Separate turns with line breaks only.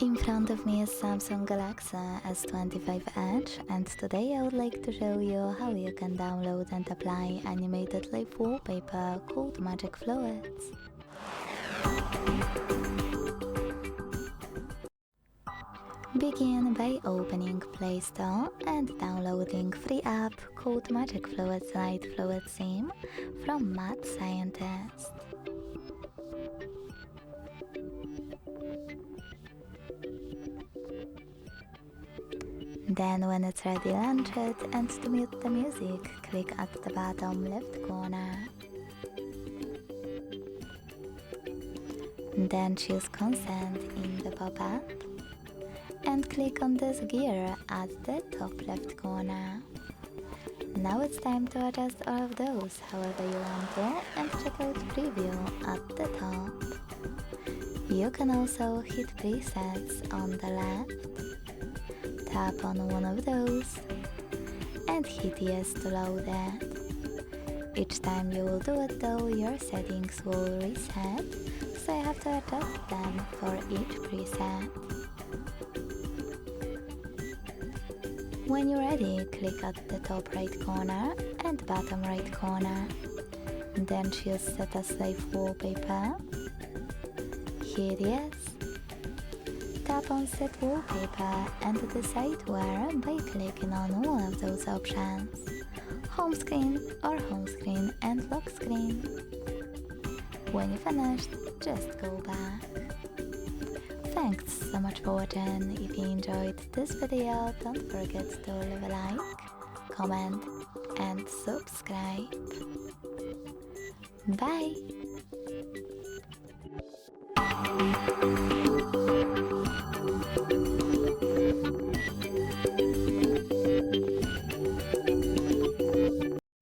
In front of me is Samsung Galaxy S25 Edge, and today I would like to show you how you can download and apply animated live wallpaper called Magic Fluids. Begin by opening Play Store and downloading free app called Magic Fluids Light Fluid Theme from Mad Scientist. Then when it's ready, launch it, and to mute the music, click at the bottom left corner. Then choose Consent in the pop-up and click on this gear at the top left corner. Now it's time to adjust all of those however you want to and check out Preview at the top. You can also hit Presets on the left. Tap on one of those and hit Yes to load it. Each time you will do it though, your settings will reset, so you have to adjust them for each preset. When you're ready, click at the top right corner and bottom right corner. Then choose Set as Live Wallpaper. Hit Yes. Tap on Set Wallpaper and decide where by clicking on one of those options: Home Screen or Home Screen and Lock Screen. When you're finished, just go back. Thanks so much for watching. If you enjoyed this video, don't forget to leave a like, comment and subscribe. Bye!